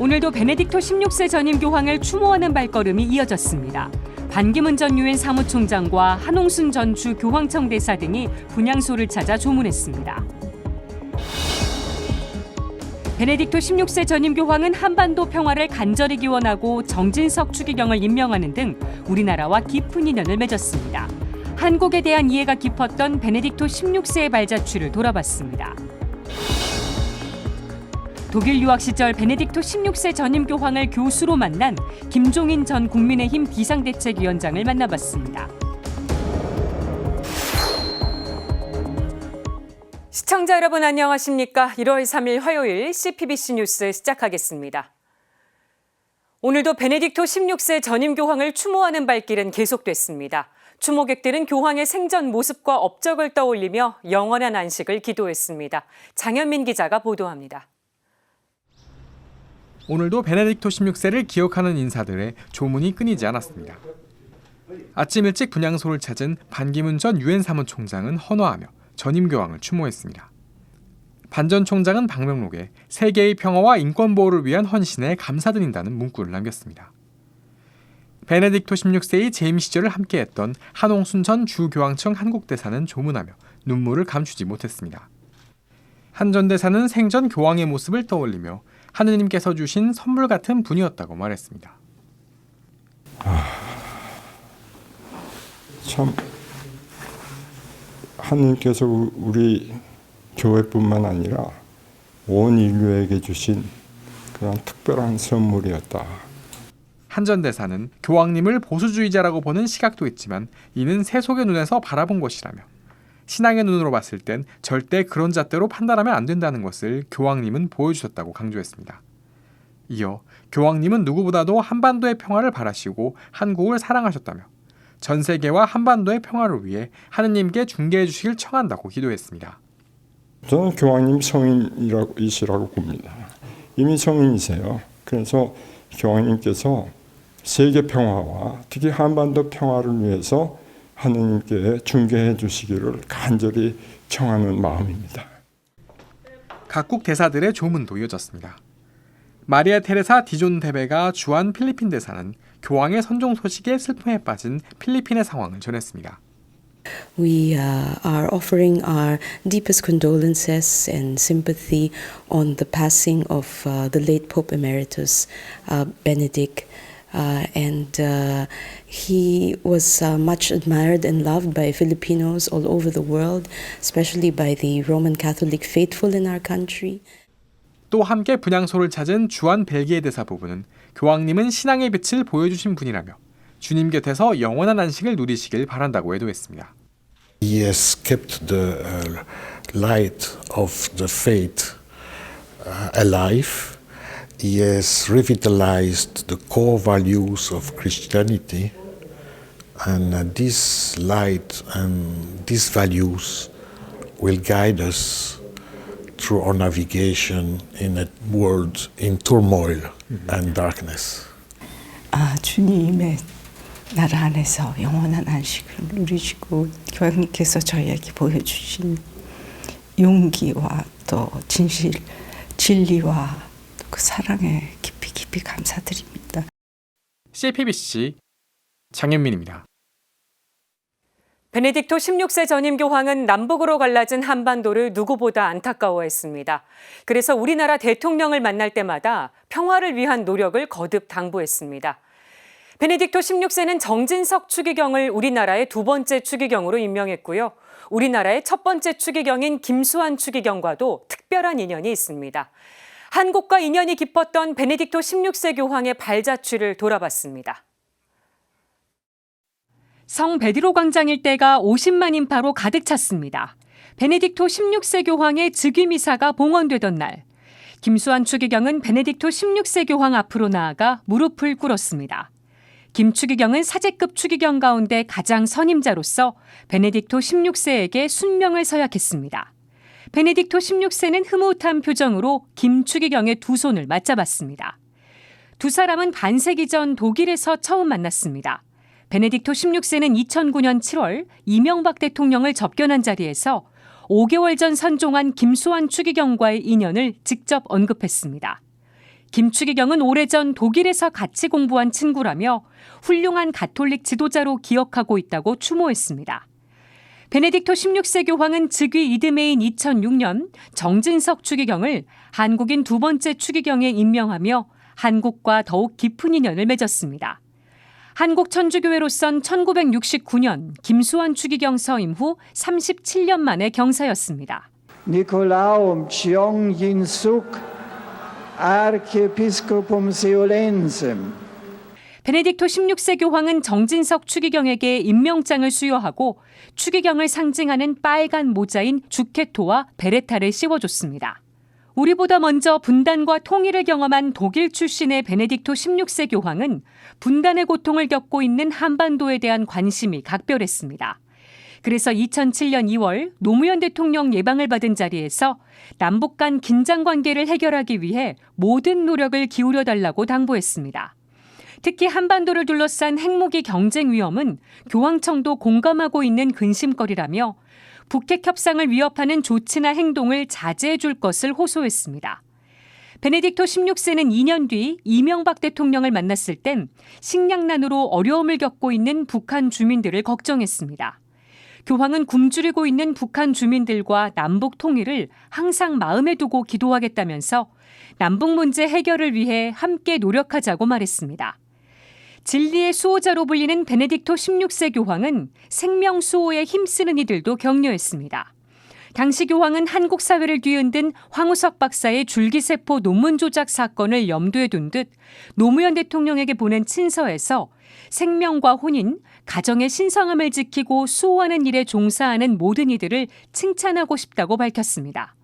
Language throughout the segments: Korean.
오늘도 베네딕토 16세 전임 교황을 추모하는 발걸음이 이어졌습니다. 반기문 전 유엔 사무총장과 한홍순 전 주 교황청 대사 등이 분향소를 찾아 조문했습니다. 베네딕토 16세 전임 교황은 한반도 평화를 간절히 기원하고 정진석 추기경을 임명하는 등 우리나라와 깊은 인연을 맺었습니다. 한국에 대한 이해가 깊었던 베네딕토 16세의 발자취를 돌아봤습니다. 독일 유학 시절 베네딕토 16세 전임 교황을 교수로 만난 김종인 전 국민의힘 비상대책위원장을 만나봤습니다. 시청자 여러분 안녕하십니까? 1월 3일 화요일 CPBC 뉴스 시작하겠습니다. 오늘도 베네딕토 16세 전임 교황을 추모하는 발길은 계속됐습니다. 추모객들은 교황의 생전 모습과 업적을 떠올리며 영원한 안식을 기도했습니다. 장현민 기자가 보도합니다. 오늘도 베네딕토 16세를 기억하는 인사들의 조문이 끊이지 않았습니다. 아침 일찍 분향소를 찾은 반기문 전 유엔 사무총장은 헌화하며 전임 교황을 추모했습니다. 반 전 총장은 방명록에 세계의 평화와 인권 보호를 위한 헌신에 감사드린다는 문구를 남겼습니다. 베네딕토 16세의 재임 시절을 함께했던 한홍순 전 주교황청 한국대사는 조문하며 눈물을 감추지 못했습니다. 한 전 대사는 생전 교황의 모습을 떠올리며 하느님께서 주신 선물 같은 분이었다고 말했습니다. 참 하느님께서 우리 교회뿐만 아니라 온 인류에게 주신 그런 특별한 선물이었다. 한 전 대사는 교황님을 보수주의자라고 보는 시각도 있지만 이는 세속의 눈에서 바라본 것이라며 신앙의 눈으로 봤을 땐 절대 그런 잣대로 판단하면 안 된다는 것을 교황님은 보여주셨다고 강조했습니다. 이어 교황님은 누구보다도 한반도의 평화를 바라시고 한국을 사랑하셨다며 전 세계와 한반도의 평화를 위해 하느님께 중개해 주시길 청한다고 기도했습니다. 저는 교황님 성인이시라고 봅니다. 이미 성인이세요. 그래서 교황님께서 세계 평화와 특히 한반도 평화를 위해서 하느님께 중개해 주시기를 간절히 청하는 마음입니다. 각국 대사들의 조문도 이어졌습니다. 마리아 테레사 디존 데베가 주한 필리핀 대사는 교황의 선종 소식에 슬픔에 빠진 필리핀의 상황을 전했습니다. We are offering our deepest condolences and sympathy on the passing of the late Pope Emeritus Benedict. He was much admired and loved by Filipinos all over the world, especially by the Roman Catholic faithful in our country. 또 함께 분향소를 찾은 주한 벨기에 대사 부부는 교황님은 신앙의 빛을 보여주신 분이라며 주님 곁에서 영원한 안식을 누리시길 바란다고 애도했습니다. He has kept the light of the faith alive. He has revitalized the core values of Christianity, and this light and these values will guide us through our navigation in a world in turmoil and darkness. 주님의 나라 안에서 영원한 안식을 누리시고 교황님께서 저희에게 보여주신 용기와 또 진리와 그 사랑에 깊이 감사드립니다. CPBC 장현민입니다. 베네딕토 16세 전임 교황은 남북으로 갈라진 한반도를 누구보다 안타까워했습니다. 그래서 우리나라 대통령을 만날 때마다 평화를 위한 노력을 거듭 당부했습니다. 베네딕토 16세는 정진석 추기경을 우리나라의 두 번째 추기경으로 임명했고요. 우리나라의 첫 번째 추기경인 김수환 추기경과도 특별한 인연이 있습니다. 한국과 인연이 깊었던 베네딕토 16세 교황의 발자취를 돌아봤습니다. 성 베드로 광장 일대가 50만 인파로 가득 찼습니다. 베네딕토 16세 교황의 즉위미사가 봉헌되던 날, 김수환 추기경은 베네딕토 16세 교황 앞으로 나아가 무릎을 꿇었습니다. 김 추기경은 사제급 추기경 가운데 가장 선임자로서 베네딕토 16세에게 순명을 서약했습니다. 베네딕토 16세는 흐뭇한 표정으로 김 추기경의 두 손을 맞잡았습니다. 두 사람은 반세기 전 독일에서 처음 만났습니다. 베네딕토 16세는 2009년 7월 이명박 대통령을 접견한 자리에서 5개월 전 선종한 김수환 추기경과의 인연을 직접 언급했습니다. 김 추기경은 오래전 독일에서 같이 공부한 친구라며 훌륭한 가톨릭 지도자로 기억하고 있다고 추모했습니다. 베네딕토 16세 교황은 즉위 이듬해인 2006년 정진석 추기경을 한국인 두 번째 추기경에 임명하며 한국과 더욱 깊은 인연을 맺었습니다. 한국 천주교회로선 1969년 김수환 추기경 서임 후 37년 만에 경사였습니다. Nicolaum Ciong-Jinsuk Archiepiscopum Seulensem. 베네딕토 16세 교황은 정진석 추기경에게 임명장을 수여하고 추기경을 상징하는 빨간 모자인 주케토와 베레타를 씌워줬습니다. 우리보다 먼저 분단과 통일을 경험한 독일 출신의 베네딕토 16세 교황은 분단의 고통을 겪고 있는 한반도에 대한 관심이 각별했습니다. 그래서 2007년 2월 노무현 대통령 예방을 받은 자리에서 남북 간 긴장 관계를 해결하기 위해 모든 노력을 기울여달라고 당부했습니다. 특히 한반도를 둘러싼 핵무기 경쟁 위험은 교황청도 공감하고 있는 근심거리라며 북핵 협상을 위협하는 조치나 행동을 자제해 줄 것을 호소했습니다. 베네딕토 16세는 2년 뒤 이명박 대통령을 만났을 땐 식량난으로 어려움을 겪고 있는 북한 주민들을 걱정했습니다. 교황은 굶주리고 있는 북한 주민들과 남북 통일을 항상 마음에 두고 기도하겠다면서 남북 문제 해결을 위해 함께 노력하자고 말했습니다. 진리의 수호자로 불리는 베네딕토 16세 교황은 생명 수호에 힘쓰는 이들도 격려했습니다. 당시 교황은 한국 사회를 뒤흔든 황우석 박사의 줄기세포 논문 조작 사건을 염두에 둔 듯 노무현 대통령에게 보낸 친서에서 생명과 혼인, 가정의 신성함을 지키고 수호하는 일에 종사하는 모든 이들을 칭찬하고 싶다고 밝혔습니다.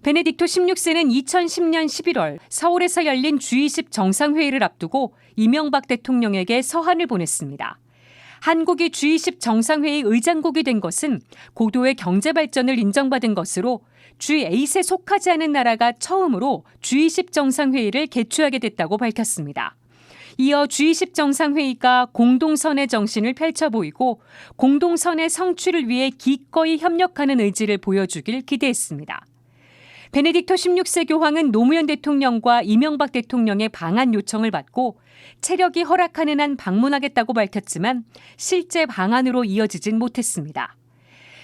베네딕토 16세는 2010년 11월 서울에서 열린 G20 정상회의를 앞두고 이명박 대통령에게 서한을 보냈습니다. 한국이 G20 정상회의 의장국이 된 것은 고도의 경제 발전을 인정받은 것으로 G8에 속하지 않은 나라가 처음으로 G20 정상회의를 개최하게 됐다고 밝혔습니다. 이어 G20 정상회의가 공동선의 정신을 펼쳐 보이고 공동선의 성취를 위해 기꺼이 협력하는 의지를 보여주길 기대했습니다. 베네딕토 16세 교황은 노무현 대통령과 이명박 대통령의 방한 요청을 받고 체력이 허락하는 한 방문하겠다고 밝혔지만 실제 방한으로 이어지진 못했습니다.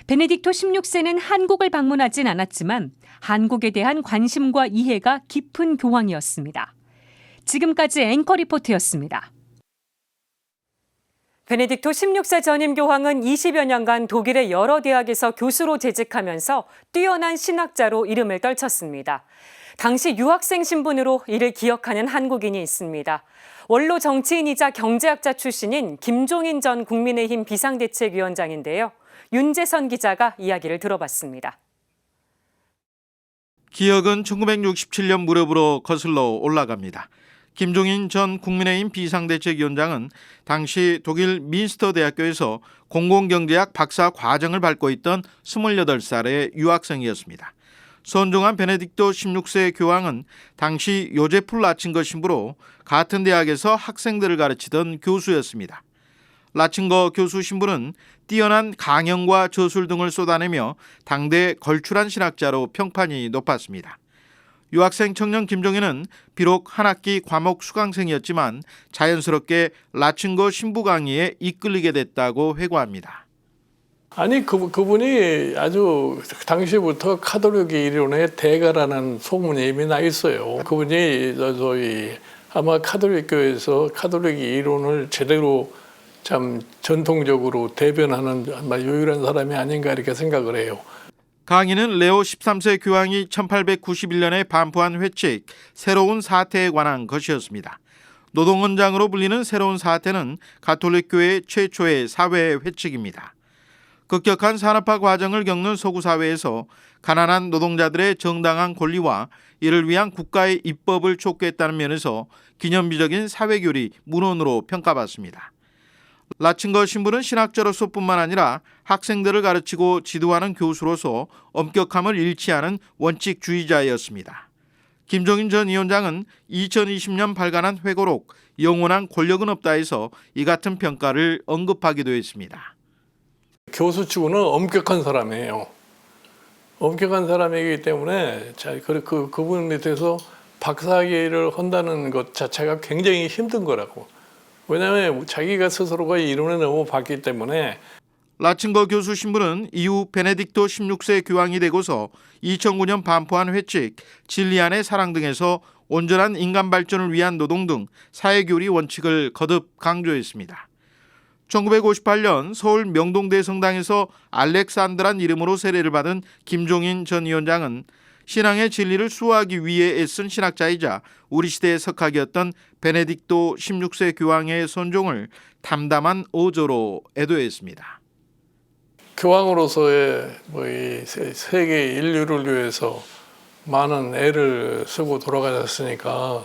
베네딕토 16세는 한국을 방문하진 않았지만 한국에 대한 관심과 이해가 깊은 교황이었습니다. 지금까지 앵커 리포트였습니다. 베네딕토 16세 전임 교황은 20여 년간 독일의 여러 대학에서 교수로 재직하면서 뛰어난 신학자로 이름을 떨쳤습니다. 당시 유학생 신분으로 이를 기억하는 한국인이 있습니다. 원로 정치인이자 경제학자 출신인 김종인 전 국민의힘 비상대책위원장인데요. 윤재선 기자가 이야기를 들어봤습니다. 기억은 1967년 무렵으로 거슬러 올라갑니다. 김종인 전 국민의힘 비상대책위원장은 당시 독일 민스터 대학교에서 공공경제학 박사 과정을 밟고 있던 28살의 유학생이었습니다. 선종한 베네딕토 16세 교황은 당시 요제프 라친거 신부로 같은 대학에서 학생들을 가르치던 교수였습니다. 라친거 교수 신부는 뛰어난 강연과 저술 등을 쏟아내며 당대 걸출한 신학자로 평판이 높았습니다. 유학생 청년 김종인은 비록 한 학기 과목 수강생이었지만 자연스럽게 라친거 신부 강의에 이끌리게 됐다고 회고합니다. 아니 그분이 아주 당시부터 카톨릭 이론의 대가라는 소문이 이미 나 있어요. 그분이 저희 아마 카톨릭 교회에서 카톨릭 이론을 제대로 참 전통적으로 대변하는 아마 유일한 사람이 아닌가 이렇게 생각을 해요. 강의는 레오 13세 교황이 1891년에 반포한 회칙 새로운 사태에 관한 것이었습니다. 노동헌장으로 불리는 새로운 사태는 가톨릭교회 최초의 사회 회칙입니다. 급격한 산업화 과정을 겪는 서구 사회에서 가난한 노동자들의 정당한 권리와 이를 위한 국가의 입법을 촉구했다는 면에서 기념비적인 사회교리 문헌으로 평가받습니다. 라친거 신부는 신학자로서뿐만 아니라 학생들을 가르치고 지도하는 교수로서 엄격함을 잃지 않은 원칙주의자였습니다. 김종인 전 위원장은 2020년 발간한 회고록 영원한 권력은 없다에서 이 같은 평가를 언급하기도 했습니다. 교수치고는 엄격한 사람이에요. 엄격한 사람이기 때문에 그분 밑에서 박사학위를 한다는 것 자체가 굉장히 힘든 거라고. 왜냐하면 자기가 스스로가 이론에 너무 봤기 때문에. 라칭거 교수 신부는 이후 베네딕토 16세 교황이 되고서 2009년 반포한 회칙, 진리 안의 사랑 등에서 온전한 인간 발전을 위한 노동 등 사회교리 원칙을 거듭 강조했습니다. 1958년 서울 명동대 성당에서 알렉산드란 이름으로 세례를 받은 김종인 전 위원장은 신앙의 진리를 수호하기 위해 애쓴 신학자이자 우리 시대의 석학이었던 베네딕토 16세 교황의 손종을 담담한 어조로 애도했습니다. 교황으로서의 이 세계 인류를 위해서 많은 애를 쓰고 돌아가셨으니까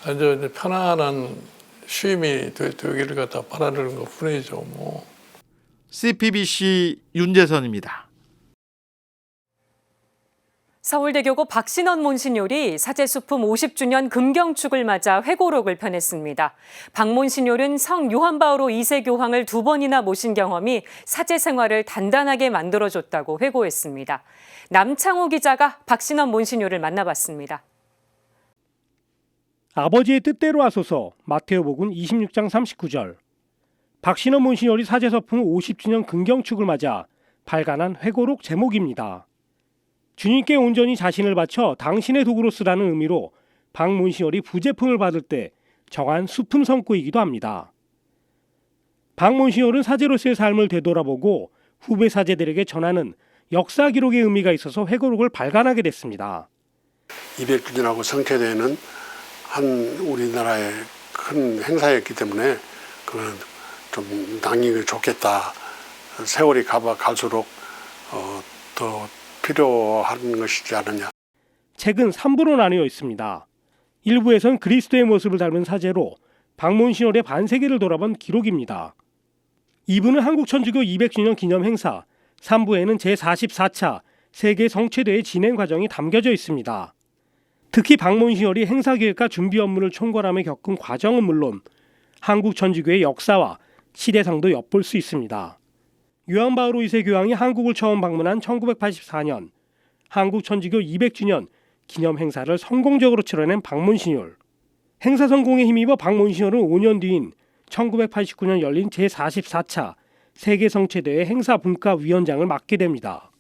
아주 편안한 쉼이 되기를 갖다 바라는 것 뿐이죠. 뭐. CPBC 윤재선입니다. 서울대교구 박신원 몬시뇰이 사제수품 50주년 금경축을 맞아 회고록을 펴냈습니다. 박 몬시뇰은 성 요한바오로 2세 교황을 2번이나 모신 경험이 사제 생활을 단단하게 만들어줬다고 회고했습니다. 남창호 기자가 박신원 몬시뇰을 만나봤습니다. 아버지의 뜻대로 하소서 마테오복음 26장 39절. 박신원 몬시뇰이 사제서품 50주년 금경축을 맞아 발간한 회고록 제목입니다. 주님께 온전히 자신을 바쳐 당신의 도구로 쓰라는 의미로 박 몬시뇰이 부제품을 받을 때 정한 수품 성구이기도 합니다. 박 몬시뇰은 사제로서의 삶을 되돌아보고 후배 사제들에게 전하는 역사 기록의 의미가 있어서 회고록을 발간하게 됐습니다. 200주년하고 성체대회는 한 우리나라의 큰 행사였기 때문에 그건 좀 남기기 좋겠다. 세월이 갈수록 더 필요한 것이지 않느냐. 책은 3부로 나뉘어 있습니다. 1부에선 그리스도의 모습을 닮은 사제로 박 몬시뇰의 반세기를 돌아본 기록입니다. 2부는 한국천주교 200주년 기념 행사, 3부에는 제44차 세계 성체대회 진행 과정이 담겨져 있습니다. 특히 박 몬시뇰이 행사기획과 준비 업무를 총괄하며 겪은 과정은 물론 한국천주교의 역사와 시대상도 엿볼 수 있습니다. 요한바오로 2세 교황이 한국을 처음 방문한 1984년 한국천주교 200주년 기념 행사를 성공적으로 치러낸 박 몬시뇰. 행사 성공에 힘입어 박 몬시뇰은 5년 뒤인 1989년 열린 제44차 세계성체대회 행사분과위원장을 맡게 됩니다.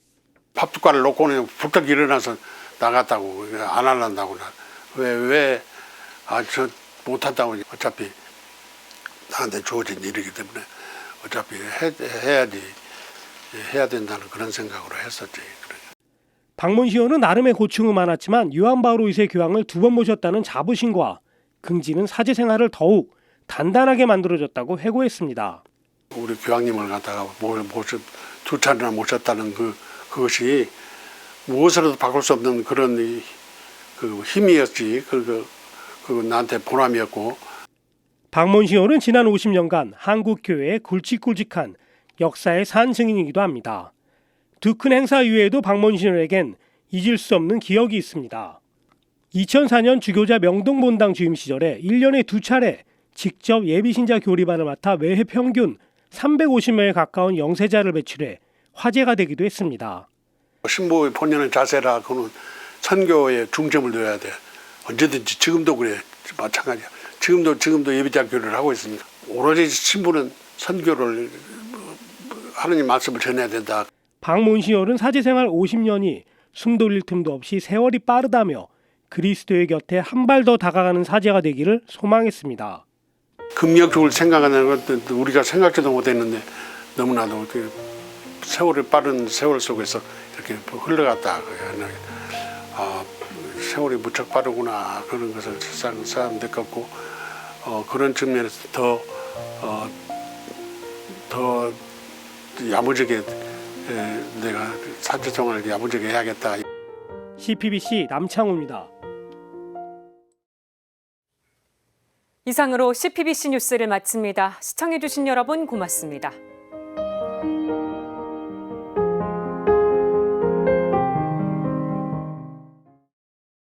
밥숟가락을 놓고는 불떡 일어나서 나갔다고 안 할란다고 저 못한다고 어차피 나한테 주어진 일이기 때문에 어차피 해야 된다는 그런 생각으로 했었지. 박 몬시뇰은 나름의 고충은 많았지만 요한바오로 2세 교황을 2번 모셨다는 자부심과 긍지는 사제 생활을 더욱 단단하게 만들어줬다고 회고했습니다. 우리 교황님을 갖다가 두 차례나 모셨다는 그것이 무엇으로도 바꿀 수 없는 그런 그 힘이었지. 그 나한테 보람이었고. 박 몬시뇰은 지난 50년간 한국 교회의 굵직굵직한 역사의 산 증인이기도 합니다. 두 큰 행사 이외에도 박 몬시뇰에겐 잊을 수 없는 기억이 있습니다. 2004년 주교자 명동본당 주임 시절에 1년에 2차례 직접 예비신자 교리반을 맡아 매해 평균 350명에 가까운 영세자를 배출해 화제가 되기도 했습니다. 신부의 본연의 자세라 그는 선교에 중점을 둬야 돼. 언제든지 지금도 그래. 마찬가지야. 지금도 예비자 교리를 하고 있으니까 오로지 신부는 선교를 하느님 말씀을 전해야 된다. 박 몬시뇰은 사제생활 50년이 숨 돌릴 틈도 없이 세월이 빠르다며 그리스도의 곁에 한 발 더 다가가는 사제가 되기를 소망했습니다. 금력주를 생각하는 것도 우리가 생각지도 못했는데 너무나도 빠른 세월 속에서 이렇게 흘러갔다. 세월이 무척 빠르구나 그런 것을 사람 느꼈고 그런 측면에서 더 야무지게 내가 사제생활을 야무지게 해야겠다. CPBC 남창호입니다. 이상으로 CPBC 뉴스를 마칩니다. 시청해주신 여러분 고맙습니다.